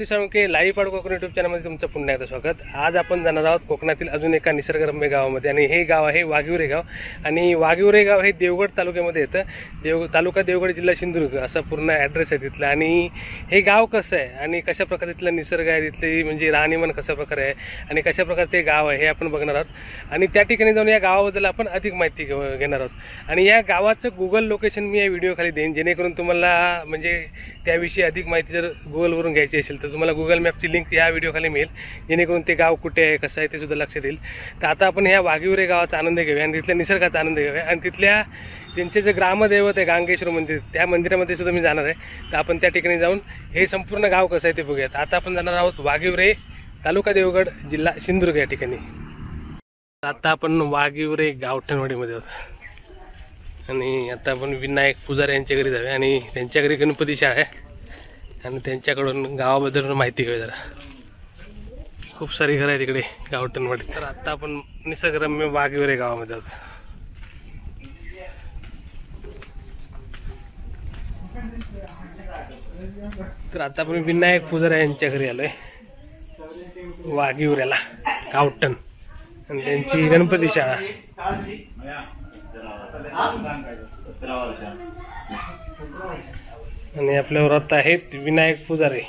Shrikant Salunkhe live पाड Konkan YouTube चॅनलमध्ये तुमचं पुन्हा एकदा स्वागत। आज आपण जाणार आहोत कोकणातील अजून एका निसर्गरम्य गावामध्ये आणि हे गाव आहे वाघिवरे गाव। आणि वाघिवरे गाव हे देवगड तालुक्यामध्ये येतं। तालुका देवगड जिल्हा सिंधुदुर्ग असा पूर्ण ॲड्रेस आहे तिथला। आणि हे गाव कसं आहे आणि कशा प्रकारे तिथला निसर्ग आहे, तिथली म्हणजे राहणीमान कशा प्रकारे आहे आणि कशा प्रकारचे हे गाव आहे हे आपण बघणार आहोत। आणि त्या ठिकाणी जाऊन या गावाबद्दल आपण अधिक माहिती घेणार आहोत। आणि या गावाचं गुगल लोकेशन मी या व्हिडिओ खाली देईन, जेणेकरून तुम्हाला म्हणजे त्याविषयी अधिक माहिती जर गुगलवरून घ्यायची असेल तर तुम्हाला गुगल मॅपची लिंक या व्हिडिओ खाली मिळेल, जेणेकरून ते गाव कुठे आहे कसं आहे ते सुद्धा लक्षात येईल। तर आता आपण ह्या वाघिवरे गावाचा आनंद घेऊया आणि तिथल्या निसर्गाचा आनंद घेऊया आणि तिथल्या त्यांचे जे ग्रामदैवत आहे गांगेश्वर मंदिर, त्या मंदिरामध्ये सुद्धा मी जाणार आहे। तर आपण त्या ठिकाणी जाऊन हे संपूर्ण गाव कसं आहे ते बघूयात। आता आपण जाणार आहोत वाघिवरे, तालुका देवगड, जिल्हा सिंधुदुर्ग या ठिकाणी। आता आपण वाघिवरे गावठणवाडीमध्ये आहोत आणि आता आपण विनायक पुजारी यांच्या घरी जाऊया आणि त्यांच्या घरी गणपती शाळा आहे आणि त्यांच्याकडून गावाबद्दल माहिती घेऊया जरा। खूप सारी घरं आहे तिकडे गावठणवाडीत। तर आता आपण निसर्गरम्य वाघिवरे गावामध्ये आहोत। तर आता आपण विनायक पुजारी यांच्या घरी आलोय वाघिवऱ्याला गावठण, आणि त्यांची गणपती शाळा। आणि आपल्यावर आता आहेत विनायक पुजारी,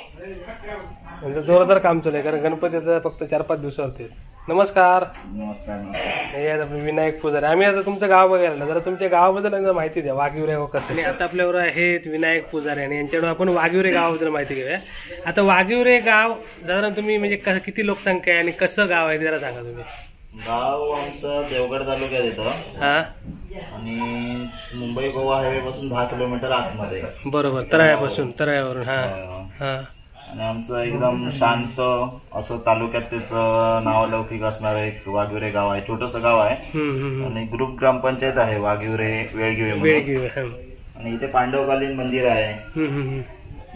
त्यांचं जोरदार काम चालू आहे कारण गणपतीचं फक्त 4-5 दिवसावरती। नमस्कार। नमस्कार। आपण विनायक पुजारी, आम्ही आता तुमचं गाव बघायला, जरा तुमच्या गावाबद्दल जरा माहिती द्या, वाघिवरे गाव कसं। आणि आता आपल्यावर आहेत विनायक पुजारी आणि यांच्याकडून आपण वाघिवरे गावाबद्दल माहिती घेऊया। आता वाघिवरे गाव साधारण तुम्ही म्हणजे किती लोकसंख्या आहे आणि कसं गाव आहे जरा सांगा तुम्ही। गाव आमचं देवगड तालुक्यात येतं। हा, आणि मुंबई गोवा हायवे पासून 10 किलोमीटर आतमध्ये। बरोबर, तराळ्यापासून, तराळ्यावरून। हा हा। आणि आमचं एकदम शांत असं तालुक्यात त्याचं नावलौकिक असणार एक वाघिवरे गाव आहे। छोटस गाव आहे आणि ग्रुप ग्रामपंचायत आहे वाघिवरे वेळगिवे। आणि इथे पांडवकालीन मंदिर आहे।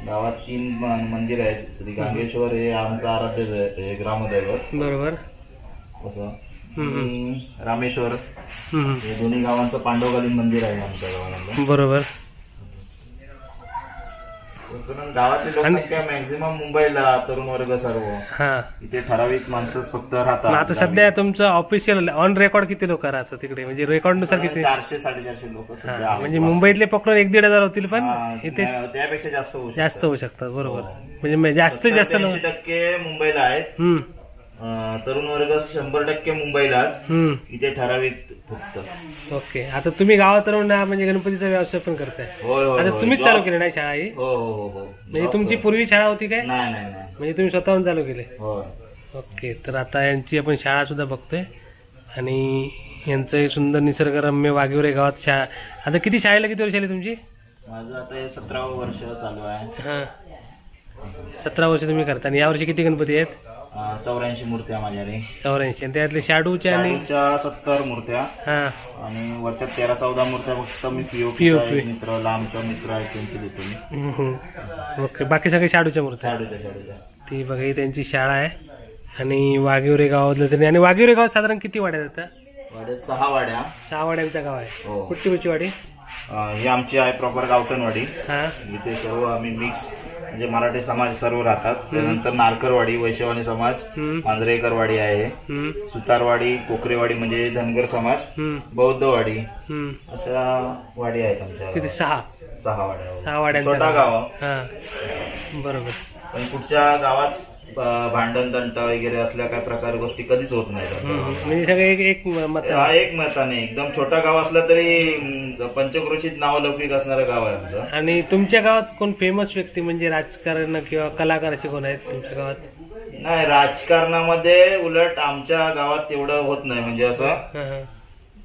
गावात 3 मंदिर आहेत। श्री गांगेश्वर हे आमचं आराध्य ग्रामदैवत, बरोबर, असं रामेश्वर हे दोन्ही गावांचं पांडवकालीन मंदिर आहे आमच्या गावाला, बरोबर। गावातली लोकसंख्या मॅक्झिमम मुंबईला, तरुण वर्ग सर्व। इथे ठराविक माणसंच फक्त राहतात। आता सध्या तुमचं ऑफिशियल ऑन रेकॉर्ड किती लोक राहतात तिकडे, म्हणजे रेकॉर्ड नुसार किती? 400-450 लोक। म्हणजे मुंबईतले पकडून 1-1.5 होतील, पण इथे त्यापेक्षा जास्त होऊ शकतात, बरोबर। म्हणजे जास्तीत जास्त 80% मुंबईला आहेत, तरुण वर्ग 100% मुंबईलाच, इथे ठराविक फक्त। ओके। आता तुम्ही गावात राहून म्हणजे गणपतीचा व्यवसाय पण करताय? आता तुम्हीच चालू केले नाही शाळा ही? हो। म्हणजे तुमची पूर्वी शाळा होती काय? नाही, म्हणजे तुम्ही स्वतःहून चालू केले? ओके। तर आता यांची आपण शाळा सुद्धा बघतोय आणि यांचं सुंदर निसर्गरम्य वाघिवरे गावात शाळा। आता किती शाळेला किती वर्ष आली तुमची? माझं आता हे 17वं वर्ष चालू आहे। हा, 17 वर्ष तुम्ही करता। आणि यावर्षी किती गणपती आहेत? 84 मूर्त्या माझ्याकडे। 84, आणि त्यातले शाडूच्या आणि 70 मूर्त्या। आणि वरच्या 13-14 मूर्त्या फक्त मी पीओपी मित्र, लांबचा मित्र आहे त्यांची देतो मी। ओके। बाकी सगळे शाडूच्या मूर्त्या? शाडूच्या। ती बघा, ही त्यांची शाळा आहे आणि वाघिवरे गावातलं तरी। आणि वाघिवरे गावात साधारण किती वाड्या जातात? वाड्यात 6 वाड्या। 6 वाड्यांचा गाव आहे। कुठची वाडी? ही आमची आहे प्रॉपर गावठणवाडी। इथे सर्व आम्ही मिक्स म्हणजे मराठी समाज सर्व राहतात। त्यानंतर नारकरवाडी, वैश्यवाणी समाज, मांजरेकरवाडी आहे, सुतारवाडी, कोकरेवाडी म्हणजे धनगर समाज, बौद्धवाडी, अशा वाडी आहेत आमच्या। किती? 6 वाड्या। 6 वाड्यांचा छोटा गाव, बरोबर। पण कुठच्या गावात भांडण तंट वगैरे असल्या काय प्रकार गोष्टी कधीच होत नाही। म्हणजे सगळे एक मताने एकदम छोटा गाव असलं तरी पंचक्रोशीत नावलौकिक असणारं गाव आहे आमचं। आणि तुमच्या गावात कोण फेमस व्यक्ती म्हणजे राजकारण किंवा कलाकार असे कोण आहेत तुमच्या गावात? नाही, राजकारणामध्ये उलट आमच्या गावात तेवढं होत नाही, म्हणजे असं,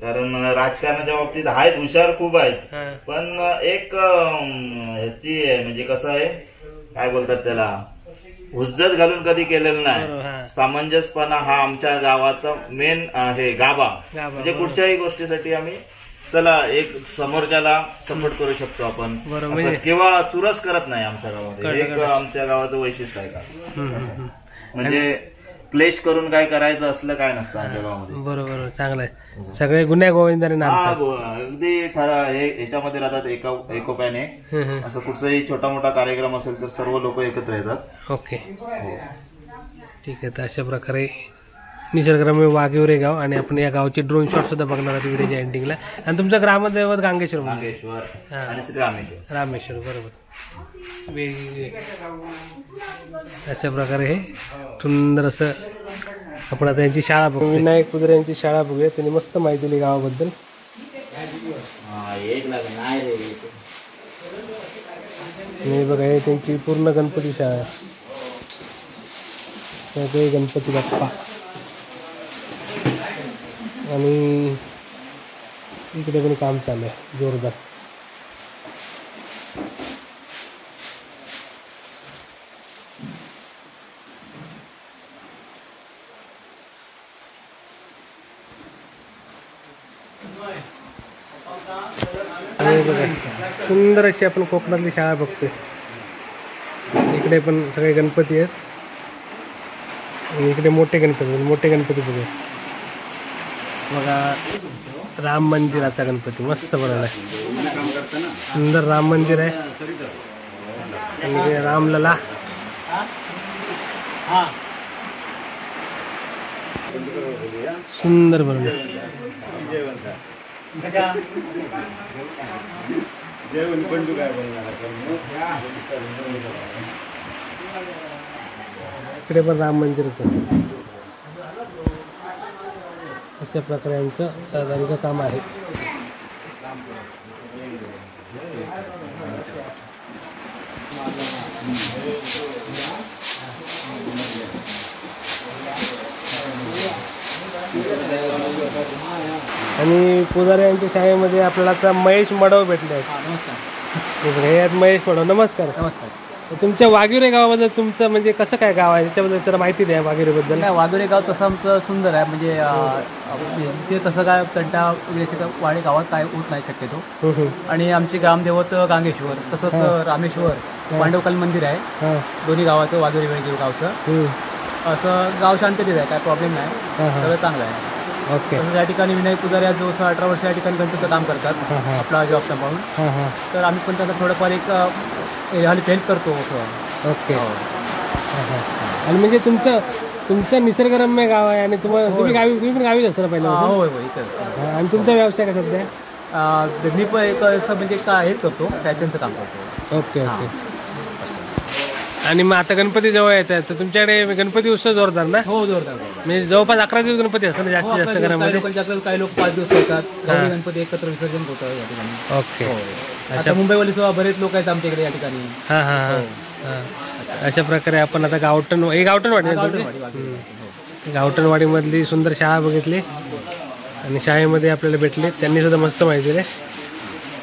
कारण राजकारणाच्या बाबतीत आहेत, हुशार खूप आहेत, पण एक ह्याची म्हणजे कसं आहे, काय बोलतात त्याला, हुज्जत घालून कधी केलेलं नाही। सामंजस्यपणा हा आमच्या गावाचा मेन हे गाभा, म्हणजे कुठच्याही गोष्टीसाठी आम्ही चला एक समोरच्याला सपोर्ट करू शकतो आपण, किंवा चुरस करत नाही आमच्या गावात। एक आमच्या गावाचं वैशिष्ट्य आहे का, म्हणजे क्लेश करून काय करायचं असलं काय नसतं आमच्या गावामध्ये. बरोबर, चांगलं आहे. सगळे गुन्ह्या गोविंदाने नांदतात. अगदी ह्याच्यामध्ये राहतात एकोप्याने. असं कुठचाही छोटा मोठा कार्यक्रम असेल तर सर्व लोक एकत्र येतात. ओके, ठीक आहे. तर अशा प्रकारे निसर्गरम्य वाघिवरे गाव आणि आपण या गावचे ड्रोन शॉट सुद्धा बघणार आहोत व्हिडिओच्या एंडिंगला. आणि तुमचं ग्रामदैवत गांगेश्वर आणि श्री रामेश्वर. रामेश्वर, बरोबर. वेगवेगळे अशा प्रकारे हे सुंदर असं आपण आता यांची शाळा बघू. विनायक कुजरे यांची शाळा बघूया. त्यांनी मस्त माहिती दिली गावाबद्दल. नाही बघा, हे त्यांची पूर्ण गणपती शाळा आहे. सगळे गणपती बाप्पा. आणि इकडे पण काम चालू आहे जोरदार. आणि बघा, सुंदर अशी आपण कोकणातली शाळा बघतोय. इकडे पण सगळे गणपती आहेत आणि इकडे मोठे गणपती बघूया. बघा, राम मंदिराचा गणपती मस्त बनवलाय. सुंदर राम मंदिर आहे. आणि रामलला सुंदर बनवलं. इकडे पण राम मंदिरच आहे. अशा प्रकारे यांचं काम आहे. आणि पुजारी यांच्या शाळेमध्ये आपल्याला आता महेश मडव भेटले आहेत. हे आहेत महेश मडव. नमस्कार. नमस्कार. तुमच्या वाघिवरे गावाबद्दल तुमचं म्हणजे कसं काय गाव आहे त्याच्याबद्दल जरा माहिती द्या. वाघिवरेबद्दल काय, वाघिवरे गाव तसं आमचं सुंदर आहे. म्हणजे ते तसं काय तंटा वगैरे वाडे गावात काय होत नाही शक्यतो. आणि आमचे ग्रामदेवत गांगेश्वर, तसंच रामेश्वर, पांडवकाल मंदिर आहे. दोन्ही गावाचं, वाघिवरे गावचं. असं गाव शांततेत आहे, काय प्रॉब्लेम नाही, सगळं चांगलं आहे. ओके. तसंच या ठिकाणी विनायक पुजारी आज 18 वर्ष या ठिकाणी गणपतीचं काम करतात आपला जॉब सांभाळून. तर आम्ही पण त्यांना थोडंफार एक हेल्प करतो. ओके. आणि म्हणजे तुमचं निसर्गरम्य गाव आहे आणि तुम्ही पण गावीच असता पहिला. होय होय, इथं. आणि तुमचा व्यवसाय काय सध्या? मी पण एक असं म्हणजे काय हेच करतो, फॅशनचं काम करतो. Okay okay. आणि मग आता गणपती जवळ येत आहेत तर तुमच्याकडे गणपती उत्सव जोरदार ना? हो, जोरदार. म्हणजे जवळपास 11 दिवस गणपती असतात जास्तीत जास्त घरामध्ये. काही लोक 5 दिवस येतात. गणपती एकत्र विसर्जन होतं या ठिकाणी. ओके. आता मुंबईवाले सुद्धा बरेच लोक आहेत आमच्याकडे या ठिकाणी. अशा प्रकारे आपण आता गावठणवाडी गावठणवाडीमधली सुंदर शाळा बघितली आणि शाळेमध्ये आपल्याला भेटले. त्यांनी सुद्धा मस्त माहिती दिली.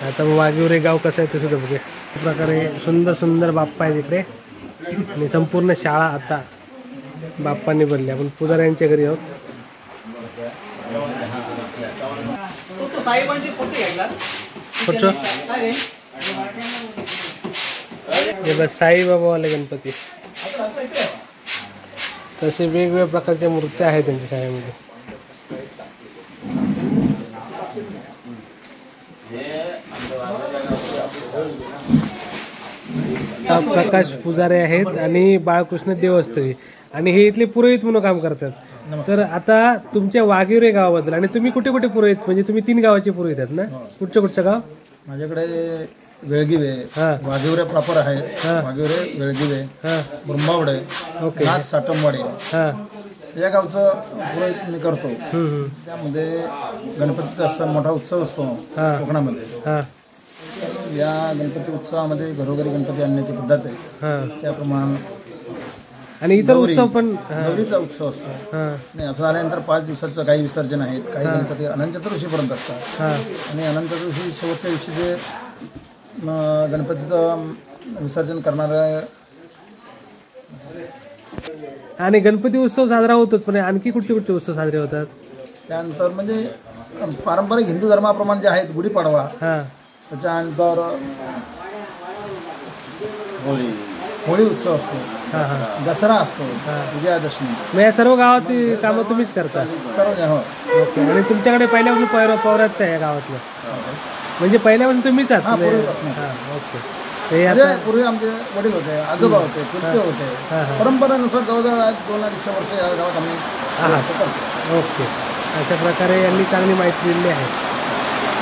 आता मग वाघिवरे गाव कसं आहे ते सुद्धा बघूया. अशा प्रकारे सुंदर सुंदर बाप्पा आहे तिकडे आणि संपूर्ण शाळा आता बाप्पांनी बनली. आपण पुजाऱ्यांच्या घरी आहोत. हे बस साईबाबावाले गणपती. तसे वेगवेगळ्या प्रकारच्या मूर्त्या आहेत त्यांच्या शाळेमध्ये. प्रकाश पुजारी आहेत आणि बाळकृष्ण देवस्थळी आणि हे इथले पुरोहित म्हणून काम करतात. तर आता तुमच्या वाघिवरे गावाबद्दल, आणि तुम्ही कुठे कुठे पुरोहित, म्हणजे तुम्ही 3 गावाचे पुरोहित आहेत ना? कुठचं गाव? माझ्याकडे वेळगिवे, वाघिवरे प्रॉपर आहे, वाघिवरे, वेळगिवे, ब्रह्मावडे, ओके, साटमवाडी, या गावचं पुरोहित मी करतो. त्यामध्ये गणपतीचा असा मोठा उत्सव असतो कोकणामध्ये. या गणपती उत्सवामध्ये घरोघरी गणपती आणण्याची पद्धत आहे त्याप्रमाणे. आणि इतर उत्सव पण, नवरीचा उत्सव असतो. आणि असं आल्यानंतर 5 दिवसाचं काही विसर्जन आहेत. काही गणपती अनंत चतुर्थीपर्यंत असतात. आणि अनंत चतुर्थी शेवटच्या दिवशी जे गणपतीचं विसर्जन करणारं. आणि गणपती उत्सव साजरा होतो, पण आणखी कुठचे उत्सव साजरे होतात त्यानंतर? म्हणजे पारंपरिक हिंदू धर्माप्रमाणे जे आहेत, गुढीपाडवा, त्याच्यानंतर होळी उत्सव असतो, हां हां दसरा असतो, विजयादशमी मग या सर्व गावाची कामं तुम्हीच करता? सर्व हो. ओके. आणि तुमच्याकडे पहिल्यापासून पौरात्य आहे या गावातलं, म्हणजे पहिल्यापासून तुम्हीच आहात? हां, पूर्वीपासून. हां, ओके. हे म्हणजे आता पूर्वी आमचे वडील होते, आजोबा होते, पुरते होते. हां हां परंपरेनुसार जवळजवळ आज 200 वर्ष या गावात आम्ही हां हां करतो. ओके. अशा प्रकारे यांनी चांगली माहिती दिली आहे.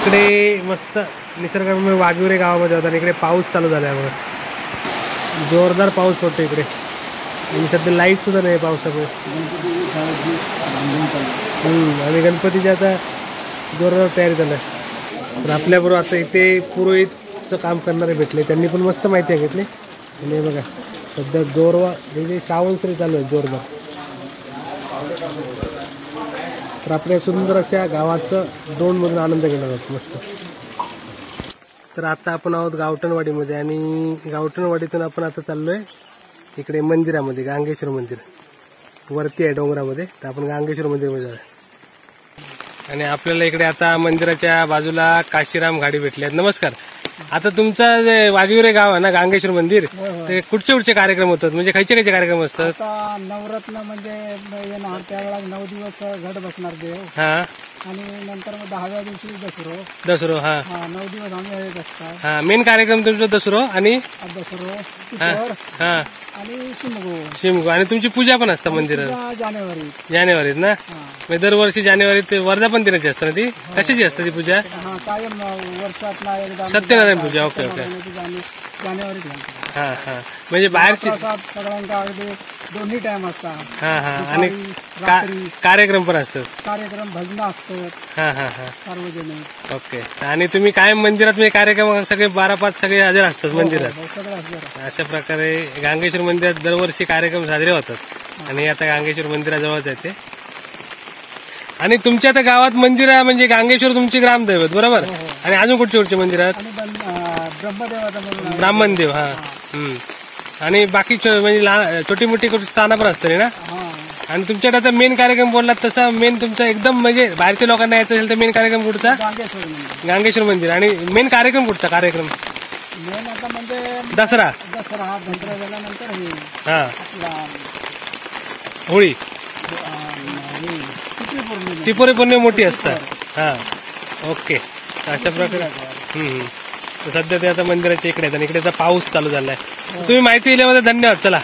इकडे मस्त निसर्गरम्य वाघिवरे गावामध्ये होता आणि इकडे पाऊस चालू झाला आहे बघा, जोरदार पाऊस पडतो इकडे. आणि सध्या लाईट सुद्धा नाही पावसामुळे. आणि गणपतीची आता जोरदार तयारी झालं आहे. तर आपल्याबरोबर आता इथे पुरोहितचं काम करणारे भेटले, त्यांनी पण मस्त माहिती घेतली. आणि हे बघा सध्या म्हणजे श्रावणश्री चालू आहे जोरदार. तर आपल्या सुंदर अशा गावाचं ड्रोनमधून आनंद घेणार आहोत मस्त. तर आता आपण आहोत गावठणवाडीमध्ये आणि गावठणवाडीतून आपण आता चाललोय इकडे मंदिरामध्ये, गांगेश्वर मंदिर वरती आहे डोंगरामध्ये. तर आपण गांगेश्वर मंदिरमध्ये जाऊया. आणि आपल्याला इकडे आता मंदिराच्या बाजूला काशीराम गाडी भेटले आहेत. नमस्कार. आता तुमचं जे वाघिवरे गाव आहे ना, गांगेश्वर मंदिर, ते कुठचे कार्यक्रम होतात, म्हणजे खयचे कार्यक्रम असतात? आता नवरत्न म्हणजे येणार त्यावेळेला 9 दिवस घट बसणार देव. हा. आणि नंतर मग 10व्या दिवशी दसरो. हा 9 दिवस आम्ही येत असतात. हा. मेन कार्यक्रम तुमचा दसरो आणि हा आणि शिमगो. आणि तुमची पूजा पण असतं मंदिरात जानेवारीत ना? म्हणजे दरवर्षी जानेवारीत वर्धापन दिनाची असते ना ती? कशाची असते ती पूजा? कायम वर्षात सत्यनारायण पूजा. Okay okay. जानेवारीत. हा हा. म्हणजे बाहेरची सगळ्यांच्या अगदी दोन्ही टाइम असतात. हा हा. आणि कार्यक्रम पण असतात, कार्यक्रम भजन असतात. हा हा हा. सार्वजनिक. ओके. आणि तुम्ही कायम मंदिरात म्हणजे कार्यक्रम सगळे 12-5 सगळे हजर असतात मंदिरात? अशा प्रकारे गांगेश्वर मंदिरात दरवर्षी कार्यक्रम साजरे होतात. आणि आता गांगेश्वर मंदिराजवळच आहे ते. आणि तुमच्या आता गावात मंदिर आहे म्हणजे गांगेश्वर तुमची ग्रामदैवत, बरोबर? आणि अजून कुठचे मंदिरात? ब्राह्मणदेव. हा. आणि बाकी म्हणजे छोटी मोठी स्थानं पण असते ना? आणि तुमच्याकडे आता मेन कार्यक्रम बोललात तसा मेन तुमचा एकदम म्हणजे बाहेरच्या लोकांना यायचं असेल तर मेन कार्यक्रम कुठचा? गांगेश्वर मंदिर. आणि मेन कार्यक्रम कुठचा कार्यक्रम? दसरा. हा. होळी. टिपोरी पौर्णिमा मोठी असतात. हा. ओके. अशा प्रकारे सध्या ते आता मंदिराच्या इकडे आहेत आणि इकडे पाऊस चालू झालाय. तुम्ही माहिती दिल्याबद्दल धन्यवाद. चला.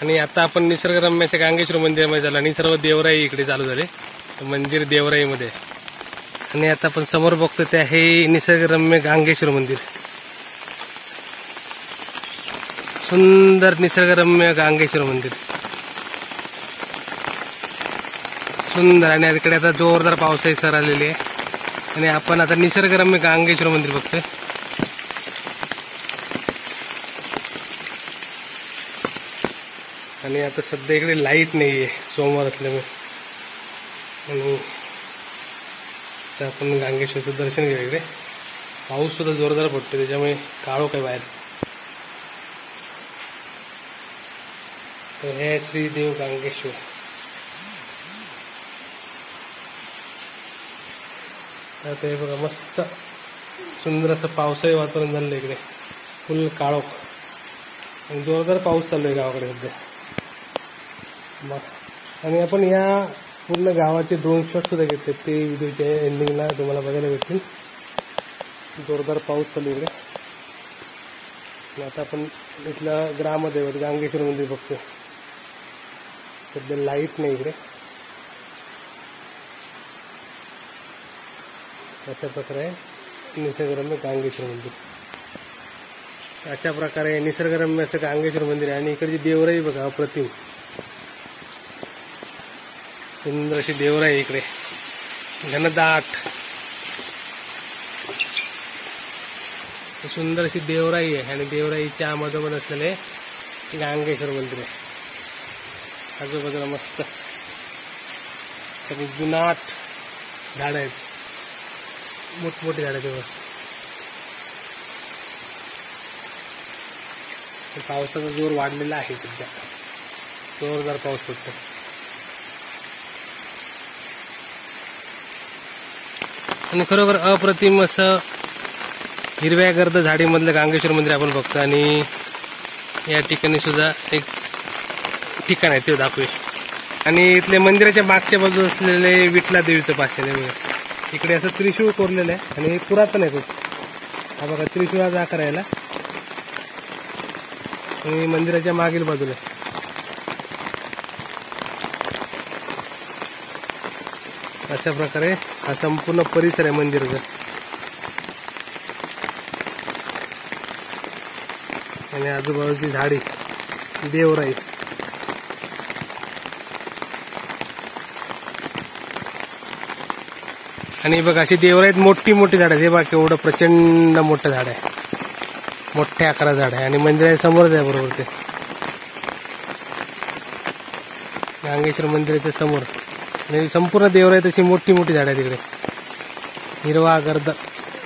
आणि आता आपण निसर्गरम्याच्या गांगेश्वर मंदिरामध्ये झालं आणि सर्व देवराई इकडे चालू झाले. मंदिर देवराईमध्ये. आणि आता आपण समोर बघतो ते आहे निसर्गरम्य गांगेश्वर मंदिर. सुंदर निसर्गरम्य गांगेश्वर मंदिर सुंदर. आणि इकडे आता जोरदार पावसाळी सर आलेली आहे आणि आपण आता निसर्गरम्य गांगेश्वर मंदिर बघतोय. आणि आता सध्या इकडे लाईट नाहीये सोमवार असल्यामुळे. आणि आता आपण गांगेश्वरचं दर्शन घेऊ. इकडे पाऊस सुद्धा जोरदार पडतो त्याच्यामुळे काळो काय बाहेर. तर हे श्रीदेव गांगेश्वर. आता हे बघा मस्त सुंदर असं पावसाळी वातावरण झालं इकडे. फुल काळोख आणि जोरदार पाऊस चालू आहे गावाकडे सध्या. आणि आपण या पूर्ण गावाचे ड्रोन शॉट सुद्धा घेतले, ते व्हिडिओच्या एंडिंगला तुम्हाला बघायला भेटतील. जोरदार पाऊस चालू इकडे. आता आपण इथलं ग्रामदैवत गांगेश्वर मंदिर बघतोय. सध्या लाईट नाही इकडे. अशा प्रकारे निसर्गरम्य गांगेश्वर मंदिर. अशा प्रकारे निसर्गरम्य असं गांगेश्वर मंदिर आहे. आणि इकडची देवराई बघा अप्रतिम सुंदर अशी देवराई इकडे. घनदाट सुंदर अशी देवराई आहे आणि देवराईच्या मधोमध असलेले गांगेश्वर मंदिर आहे. आजूबाजूला मस्त सगळी जुनाट झाड आहेत, मोठमोठी झाड आहेत. पावसाचा जोर वाढलेला आहे सध्या. जोरदार पाऊस पडतो. आणि खरोखर अप्रतिम असं हिरव्या गर्द झाडीमधलं गांगेश्वर मंदिर आपण बघतो. आणि या ठिकाणी सुद्धा एक ठिकाण आहे ते दाखवूया. आणि इथले मंदिराच्या मागच्या बाजूला असलेले विठला देवीचं पाषाण आहे बघा. इकडे असं त्रिशूळ कोरलेलं आहे आणि पुरातन आहे खूप. हा बघा त्रिशूळाचा आकार आहे याला. आणि मंदिराच्या मागील बाजूला अशा प्रकारे हा संपूर्ण परिसर आहे मंदिराचा. आणि आजूबाजूची झाडी देवराई. आणि बघा अशी देवराईत मोठी मोठी झाड आहे. हे बघा केवढं प्रचंड मोठं झाड आहे. मोठ्या आकाराचं झाड आहे आणि मंदिरासमोरच आहे बरोबर ते. नागेश्वर मंदिराच्या समोर आणि संपूर्ण देवराईत अशी मोठी मोठी झाड आहे तिकडे. हिरवा गर्द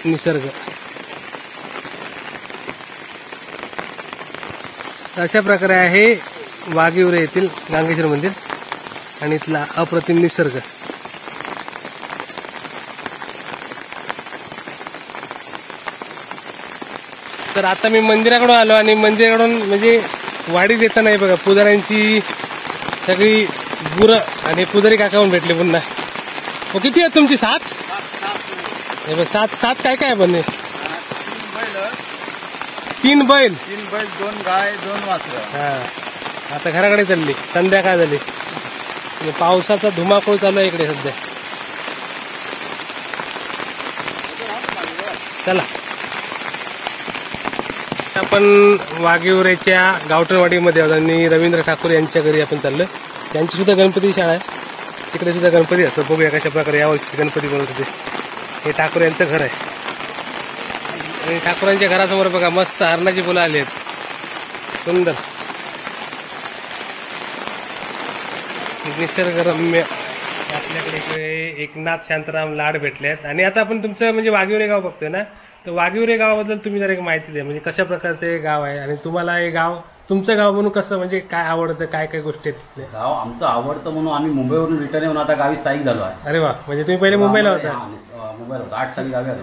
निसर्ग. अशा प्रकारे आहे वाघिवरे येथील नागेश्वर मंदिर आणि इथला अप्रतिम निसर्ग. तर आता मी मंदिराकडून आलो आणि मंदिराकडून म्हणजे वाडीत येताना बघा पुजाऱ्यांची सगळी गुरं आणि पुजारी काकाहून भेटले पुन्हा. किती आहेत तुमची? 7? हे बघ 7 काय काय बने? 3 बैल 2 गाय 2 वासरं. हा. आता घराकडे चालली. संध्याकाळ झाली. पावसाचा धुमाकूळ चालू आहे इकडे सध्या. चला आपण वाघिवरेच्या गावठणवाडीमध्ये आहोत आणि रवींद्र ठाकूर यांच्या घरी आपण चाललोय. त्यांची सुद्धा गणपती शाळा आहे. तिकडे सुद्धा गणपती असतो. बघूया कशा प्रकारे यावर्षी गणपती बनवत होते. हे ठाकूर यांचं घर आहे. आणि ठाकूरांच्या घरासमोर बघा मस्त हरणाची फुलं आली आहेत. सुंदर निसर्गरम्य. आपल्याकडे इकडे एकनाथ शांताराम लाड भेटले आहेत. आणि आता आपण तुमचं म्हणजे वाघिवरे गाव बघतोय ना, तर वाघिवरे गावाबद्दल तुम्ही जरा एक माहिती द्या. म्हणजे कशा प्रकारचं हे गाव आहे आणि तुम्हाला हे गाव तुमचं गाव म्हणून कसं म्हणजे काय आवडतं, काय काय गोष्टी आहेत तिथले? गाव आमचं आवडतं म्हणून आम्ही मुंबईवरून रिटर्न येऊन आता गावी स्थायिक झालो आहे. अरे वा. म्हणजे तुम्ही पहिले मुंबईला होता? मुंबईला होता. 8 साली गावी आलो.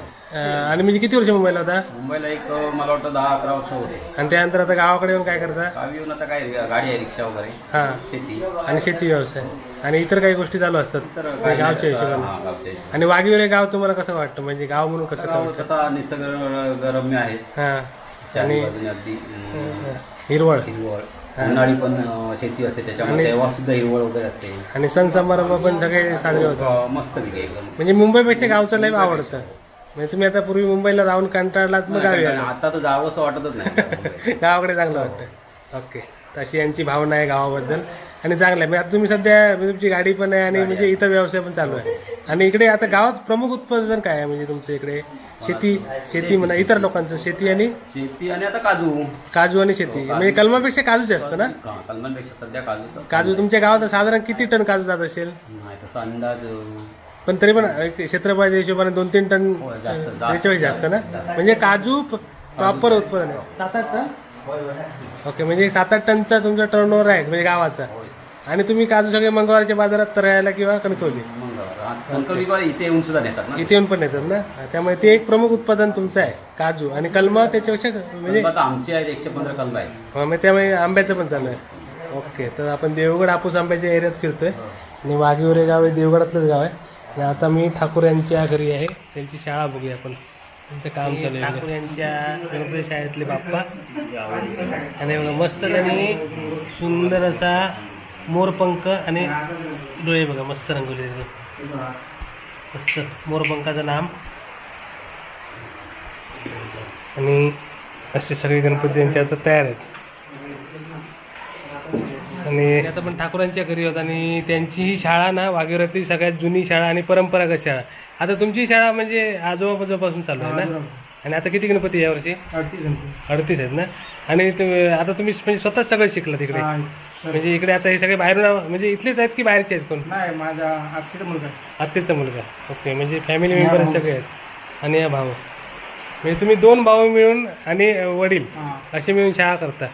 आणि म्हणजे किती वर्ष मुंबईला होता? मुंबईला एक मला वाटतं 10-11 वर्ष होते. आणि त्यानंतर आता गावाकडे येऊन काय करता? गावी येऊन आता काय गाडी आहे, रिक्षा वगैरे, हा, शेती आणि शेती व्यवसाय आणि इतर काही गोष्टी चालू असतात गावच्या हिशोबाने. हा, गावचे. आणि वाघिवरे गाव तुम्हाला कसं वाटतं? म्हणजे गाव म्हणून कसं गाव वाटतं? कसा निसर्गरम्य आहे. हा. चारी आणि बाजूने अगदी हिरवळ. हिरवळ. उन्हाळी पण शेती असते त्याच्यामुळे तेव्हा सुद्धा हिरवळ वगैरे असते. आणि सण समारंभ पण सगळे साजरे होतात. मस्त पैकी एकदम. म्हणजे मुंबईपेक्षा गावचं लाईफ आवडतं. म्हणजे तुम्ही आता पूर्वी मुंबईला राहून कंटाळलात मग गावी आला. आता तर जावं असं वाटतच नाही. गावाकडे चांगलं वाटतं. ओके. तशी यांची भावना आहे गावाबद्दल आणि चांगलं आहे. म्हणजे आता तुम्ही सध्या तुमची गाडी पण आहे आणि म्हणजे इतर व्यवसाय पण चालू आहे. आणि इकडे आता गावात प्रमुख उत्पादन काय आहे? म्हणजे तुमचं इकडे शेती म्हणा, इतर लोकांचं शेती आणि आता काजू आणि शेती. म्हणजे कलमापेक्षा काजूच असतं ना? कलमांपेक्षा सध्या काजू तुमच्या गावात साधारण किती टन काजू जात असेल? तसा अंदाज पण तरी पण क्षेत्रफळाच्या हिशोबाने 2-3 टन त्याच्यापेक्षा जास्त ना? म्हणजे काजू प्रॉपर उत्पादन आहे. 7-8 टन? ओके. म्हणजे 7-8 टनचा तुमचा टर्नओव्हर आहे म्हणजे गावाचा. आणि तुम्ही काजू सगळे मंगळवारच्या बाजारात तरायला किंवा कणकवली इथे येऊन सुद्धा नेतात ना? इथे येऊन पण नेतात ना? त्यामुळे ते एक प्रमुख उत्पादन तुमचं आहे काजू. आणि कलमा त्याच्यापेक्षा म्हणजे आमची आहेत 115 कलम आहे. मग त्यामुळे आंब्याचं पण चालू आहे. ओके. तर आपण देवगड हापूस आंब्याच्या एरियात फिरतोय आणि वाघिवरे गाव हे देवगडातलंच गाव आहे. आणि आता मी ठाकूर यांच्या घरी आहे. त्यांची शाळा बघूया आपण. त्यांचं काम चालू आहे. ठाकूर यांच्या गणपती शाळेतले बाप्पा. आणि मस्त त्यांनी सुंदर असा मोरपंख आणि डोळे बघा मस्त रंगवले. मस्त मोरपंखाचं नाम. आणि असे सगळे गणपती त्यांच्या आता तयार आहेत. आणि आता पण ठाकूरांच्या घरी होत आणि त्यांची ही शाळा ना वाघिवऱ्यातली सगळ्यात जुनी शाळा आणि परंपरागत शाळा. आता तुमची शाळा म्हणजे आजोबापासून चालू आहे ना? आणि आता किती गणपती यावर्षी? 38 आहेत ना? आणि आता तुम्ही म्हणजे स्वतःच सगळं शिकला तिकडे? म्हणजे इकडे आता हे सगळे बाहेरून म्हणजे इथलेच आहेत की बाहेरचे आहेत कोण? नाही, माझा आत्तेचा मुलगा. ओके. म्हणजे फॅमिली मेंबर सगळे आहेत. आणि या भाऊ म्हणजे तुम्ही 2 भाऊ मिळून आणि वडील असे मिळून शाळा करता.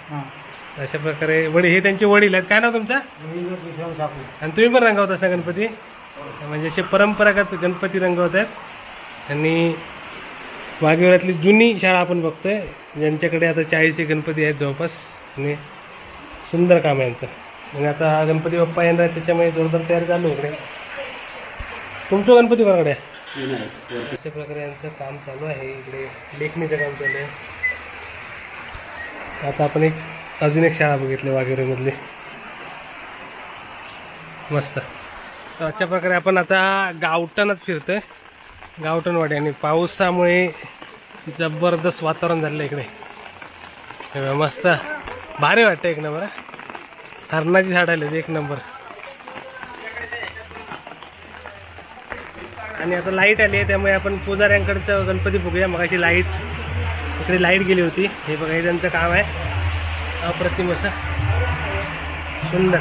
अशा प्रकारे वडील हे त्यांचे वडील आहेत. काय नाव तुमचा? आणि तुम्ही पण रंगवत ना गणपती? म्हणजे असे परंपरागत गणपती रंगवत आहेत. आणि वाघिवऱ्यातली जुनी शाळा आपण बघतोय ज्यांच्याकडे आता 40 गणपती आहेत जवळपास. आणि सुंदर काम आहे यांचं. आणि आता गणपती बाप्पा येणार आहे त्याच्यामुळे जोरदार तयारी चालू आहे इकडे. तुमचं गणपती कोणाकडे आहे? अशा प्रकारे यांचं काम चालू आहे. इकडे लेखणीचं काम चालू आहे. आता आपण अजून एक शाळा बघितली वाघेरेमधली, मस्त. तर अशा प्रकारे आपण आता गावठणच फिरतोय, गावठणवाडी. आणि पावसामुळे जबरदस्त वातावरण झालं इकडे. मस्त भारी वाटतं, एक नंबर. हरणाची झाड आले एक नंबर. आणि आता लाईट आली आहे त्यामुळे आपण पुजाऱ्यांकडचं गणपती बघूया. मगाशी लाईट इकडे लाईट गेली होती. हे बघा, हे त्यांचं काम आहे अप्रतिम असं सुंदर.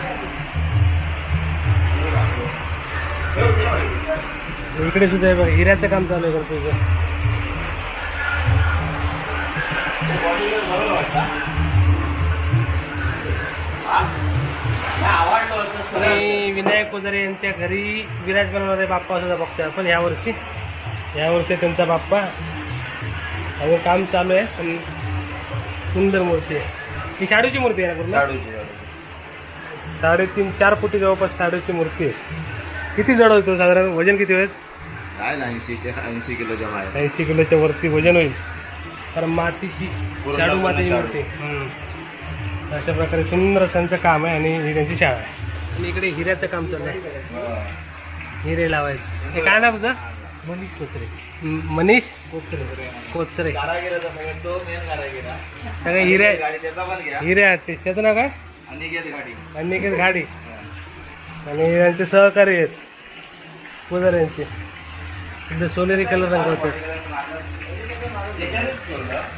इकडे सुद्धा आहे बघा, हिऱ्याचं काम चालू आहे गणपतीचं. आणि विनायक पुजारी यांच्या घरी विराज बनवणारे बाप्पा सुद्धा बघतोय आपण यावर्षी त्यांचा बाप्पा. अजून काम चालू आहे पण सुंदर मूर्ती आहे. ही शाडूची मूर्ती आहे ना पूर्ण? 3.5-4 फुटी जवळपास शाडूची मूर्ती आहे. किती जड होतो साधारण? वजन किती होईल? 80 किलोच्या बाहेर, 80 किलोच्या वरती वजन होईल. कारण मातीची शाडू मातीची मूर्ती. अशा प्रकारे सुंदर असं काम आहे. आणि ही त्यांची शाळा आहे. आणि इकडे हिऱ्याचं काम चालू आहे, हिरे लावायचं. हे काय ना तुझं? मनीष कोचरे. मनीष कोचरे सगळे हिरे आर्टिस्ट. याचं नाव काय? अनिकेत घाडी. आणि यांचे सहकारी आहेत पुजाऱ्यांचे. इकडे सोनेरी कलर रंगवतात.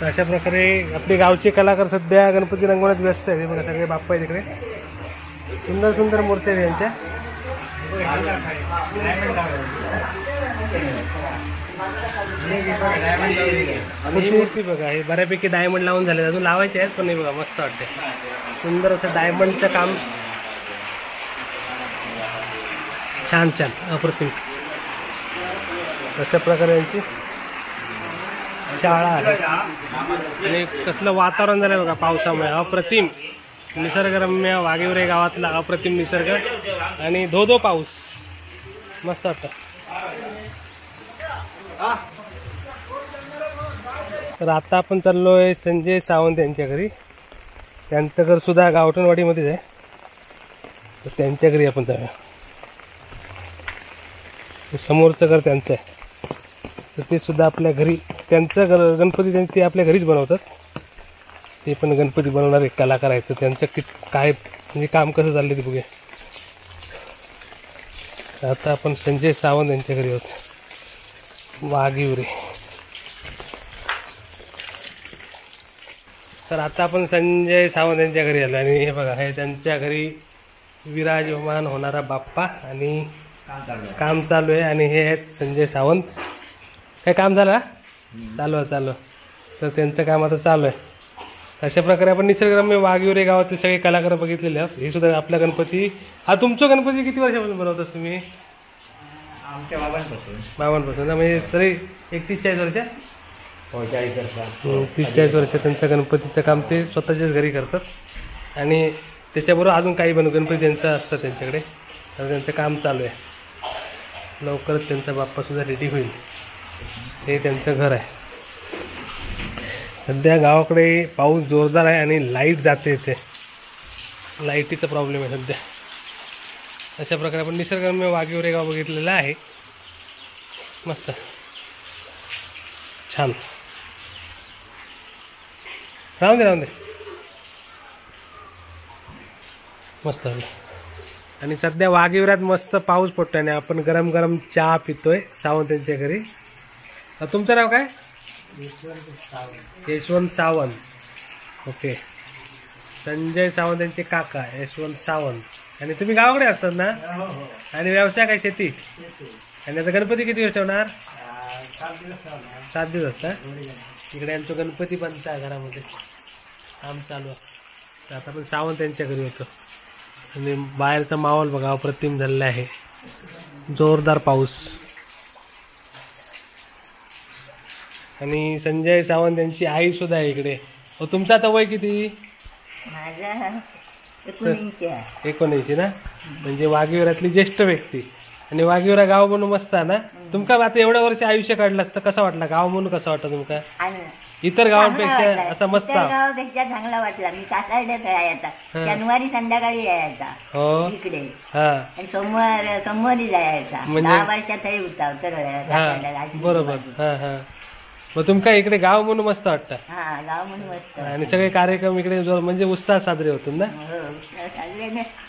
अशा प्रकारे आपले गावचे कलाकार सध्या गणपती रंगवण्यात व्यस्त आहेत. बघा, सगळे बाप्पा आहेत इकडे. सुंदर सुंदर मूर्ती आहेत यांच्या. आणि मूर्ती बघा, हे बऱ्यापैकी डायमंड लावून झाले, अजून लावायचे आहेत पण नाही. बघा, मस्त वाटते. सुंदर असं डायमंडचं काम, छान छान अप्रतिम. अशा प्रकारे यांची शाळा आहे. आणि कसलं वातावरण झालं बघा पावसामुळे, अप्रतिम निसर्गरम्य. वाघेवरे गावातला अप्रतिम निसर्ग आणि धो पाऊस, मस्त वाटतं. तर आता आपण चाललोय संजय सावंत यांच्या घरी. त्यांचं घर सुद्धा गावठणवाडीमध्येच आहे, तर त्यांच्या घरी आपण जाऊया. समोरचं घर त्यांचं आहे, तर ते सुद्धा आपल्या घरी, त्यांचं गणपती ते आपल्या घरीच बनवतात. ते पण गणपती बनवणारे कलाकार आहेत. तर त्यांचं काय म्हणजे काम कसं चाललं ते बघूया. आता आपण संजय सावंत यांच्या घरी आहोत, वाघिवरे. तर आता आपण संजय सावंत यांच्या घरी आलो. आणि हे बघा, हे त्यांच्या घरी विराजमान होणारा बाप्पा आणि काम चालू आहे. आणि हे आहेत संजय सावंत. काय काम झालं? चालू. तर त्यांचं काम आता चालू आहे. अशा प्रकारे आपण निसर्गरम्य वाघिवरे गावातील सगळे कलाकार बघितलेले आहेत. हे सुद्धा आपला गणपती. हा तुमचा गणपती किती वर्षापासून बनवतात तुम्ही? आमच्या बाबांपासून ना, म्हणजे तरी 31-40 वर्ष? 30-40 वर्ष त्यांचं गणपतीचं काम ते स्वतःच्याच घरी करतात. आणि त्याच्याबरोबर अजून काही गणपती त्यांचं असतं त्यांच्याकडे. तर त्यांचं काम चालू आहे. लवकरच त्यांचा बाप्पा सुद्धा रेडी होईल. हे त्यांचं घर आहे. सध्या गावाकडे पाऊस जोरदार आहे आणि लाईट जाते. इथे लाईटीचा प्रॉब्लेम आहे सध्या. अशा प्रकारे आपण निसर्गरम्य वाघिवरे गाव बघितलेलं आहे. मस्त, छान. राहून दे मस्त. आणि सध्या वाघिवऱ्यात मस्त पाऊस पडतोय आणि आपण गरम गरम चहा पितोय सावंत यांच्या घरी. तुमचं नाव काय? यशवंत सावंत. ओके. संजय सावंत यांचे काका यशवंत सावंत. आणि तुम्ही गावाकडे असतात ना? आणि व्यवसाय काय? शेती. आणि आता गणपती किती दिवस ठेवणार? 7 दिवस असतात. इकडे यांचं गणपती बनता घरामध्ये, काम चालू आहे. तर आता आपण सावंत यांच्या घरी होतो. आणि बाहेरचा माहोल बघा, अप्रतिम झालेला आहे. जोरदार पाऊस. आणि संजय सावंत यांची आई सुद्धा आहे इकडे. तुमचं आता वय किती? माझा 19 ना, म्हणजे वाघिवऱ्यातली ज्येष्ठ व्यक्ती आणि वाघिवरा गाव म्हणून मस्त आहे ना. तुमका आता एवढ्या वर्ष आयुष्य काढलं तर कसं वाटलं गाव म्हणून, कसं वाटतं तुमका इतर गावांपेक्षा असं मस्त? गावापेक्षा चांगला वाटला. मी सातारड्यात यायचा, शनिवारी संध्याकाळी यायचा हो इकडे हा आणि सोमवारी जायचा. 10 वर्षात होता तर बरोबर. हा हा, मग तुमका इकडे गाव म्हणून मस्त वाटतं. हा गाव म्हणून मस्त. आणि सगळे कार्यक्रम इकडे म्हणजे उत्साह साजरे होतो ना.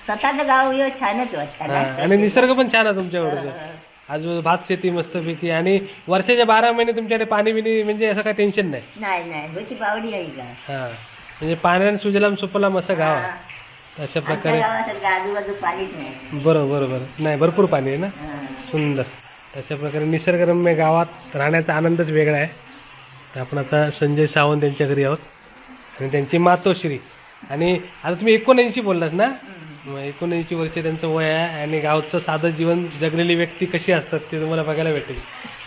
स्वतःच गाव छानच वाटतं. आणि निसर्ग पण छान आहे तुमच्याकडे. आजू भात शेती मस्तपैकी आणि वर्षाच्या 12 महिने तुमच्याकडे पाणी बिनी म्हणजे असं काही टेन्शन नाही. नाही पावडी आहे का. हा, म्हणजे पाण्याने सुजलाम सुफलाम असं गाव आहे. अशा प्रकारे आजूबाजू पाणीच नाही. बरोबर. नाही, भरपूर पाणी आहे ना. सुंदर. अशा प्रकारे निसर्गरम्य गावात राहण्याचा आनंदच वेगळा आहे. तर आपण आता संजय सावंत यांच्या घरी आहोत आणि त्यांची मातोश्री. आणि आता तुम्ही 79 बोललात ना. 79 वर्ष त्यांचं वय आहे आणि गावचं साधं जीवन जगलेली व्यक्ती कशी असतात ते तुम्हाला बघायला भेटेल.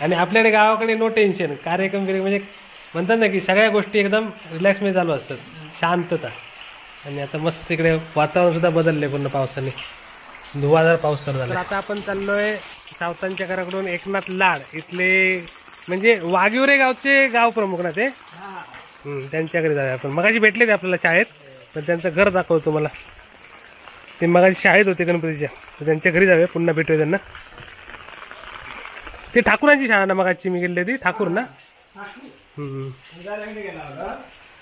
आणि आपल्याकडे गावाकडे नो टेन्शन, कार्यक्रम म्हणजे म्हणतात ना की सगळ्या गोष्टी एकदम रिलॅक्समध्ये चालू असतात, शांतता. आणि आता मस्त इकडे वातावरण सुद्धा बदलले पूर्ण पावसाने, धुवाधार पाऊस चालू झाला. आता आपण चाललोय सावतांच्या घराकडून एकनाथ लाड इथले म्हणजे वाघिवरे गावचे गाव प्रमुख ना ते. त्यांच्या घरी जाऊया आपण. मगाशी भेटले ते आपल्याला शाळेत, पण त्यांचं घर दाखवतो मला. ते मगाशी शाळेत होते गणपतीच्या, तर त्यांच्या घरी जाऊया, पुन्हा भेटूया त्यांना. ते ठाकूरांची शाळा ना मगाची मी गेले ती ठाकूर ना.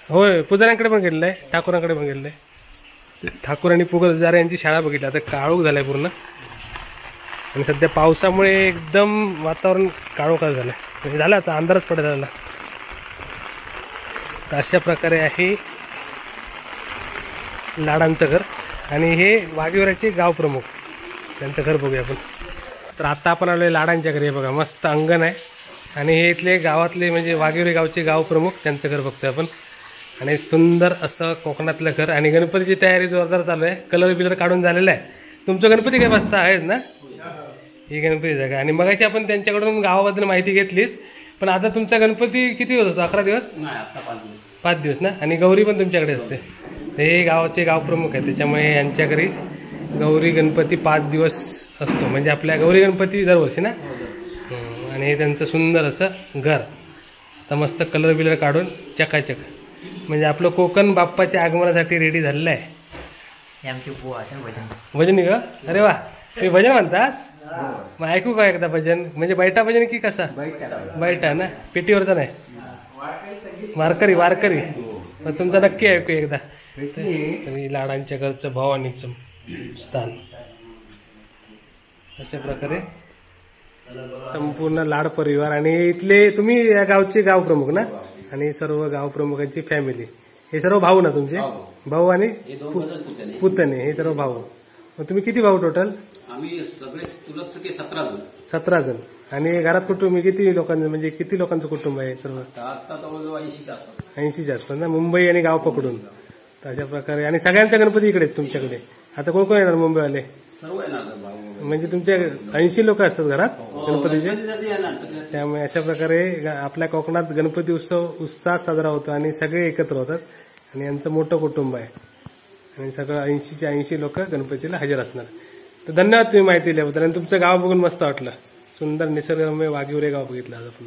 होय, पुजाऱ्यांकडे पण गेलेलं आहे, ठाकूरांकडे पण गेलेलं आहे. ठाकूर आणि पुजारी यांची शाळा बघितली. आता काळोख झालाय पूर्ण आणि सध्या पावसामुळे एकदम वातावरण काळोखाळ झालंय. म्हणजे झालं आता अंधारच पडत झाला. तर अशा प्रकारे आहे लाडांचं घर. आणि हे वाघिवऱ्याचे गाव प्रमुख, त्यांचं घर बघूया आपण. तर आता आपण आलोय लाडांच्या घरी. बघा मस्त अंगण आहे आणि हे इथले गावातले म्हणजे वाघिवरे गावचे गाव प्रमुख त्यांचं घर बघतोय आपण. आणि सुंदर असं कोकणातलं घर. आणि गणपतीची तयारी जोरदार चालू आहे, कलर बिलर काढून झालेला आहे. तुमचं गणपती काय बसता आहेत ना, ही गणपती जागा. आणि मगाशी आपण त्यांच्याकडून गावाबद्दल माहिती घेतलीच, पण आता तुमचा गणपती किती दिवस असतो? 11 दिवस? 5 दिवस ना. आणि गौरी पण तुमच्याकडे असते. हे गावाचे गाव प्रमुख आहे, त्याच्यामुळे यांच्या घरी गौरी गणपती 5 दिवस असतो. म्हणजे आपल्या गौरी गणपती दरवर्षी ना. आणि हे त्यांचं सुंदर असं घर. आता मस्त कलर बिलर काढून चकाचक, म्हणजे आपलं कोकण बाप्पाच्या आगमनासाठी रेडी झालेलं आहे. भजनी का? अरे वा, तुम्ही भजन म्हणतास? मग ऐकू का एकदा भजन? म्हणजे बैठा भजन की कसा? बैठा ना, पेटीवरचा नाही, वारकरी. मग तुमचा नक्की ऐकू एकदा. तरी लाडांच्या घरचं भवानीचं स्थान. अशा प्रकारे संपूर्ण लाड परिवार. आणि इथले तुम्ही या गावचे गाव प्रमुख ना. आणि सर्व गाव प्रमुखांची फॅमिली. हे सर्व भाऊ ना तुमचे? भाऊ आणि पुतणे, हे सर्व भाऊ. मग तुम्ही किती भाऊ टोटल? आम्ही सगळे 17 जण. आणि घरात कुटुंब किती लोकांचं, म्हणजे किती लोकांचं कुटुंब आहे सर्व? आता जवळजवळ 80 आसपास ना, मुंबई आणि गाव पकडून. तर अशा प्रकारे. आणि सगळ्यांचा गणपती इकडे तुमच्याकडे. आता कोण कोण येणार मुंबईवाले? सर्व येणार. म्हणजे तुमच्या 80 लोक असतात घरात गणपतीचे. त्यामुळे अशा प्रकारे आपल्या कोकणात गणपती उत्सव उत्साहात साजरा होतो आणि सगळे एकत्र होतात. आणि यांचं मोठं कुटुंब आहे आणि सगळं 80च्या 80 लोक गणपतीला हजर असणार. तर धन्यवाद तुम्ही माहिती दिल्याबद्दल. आणि तुमचं गाव बघून मस्त वाटलं. सुंदर निसर्गरम्य वाघिवरे गाव बघितलं आज आपण.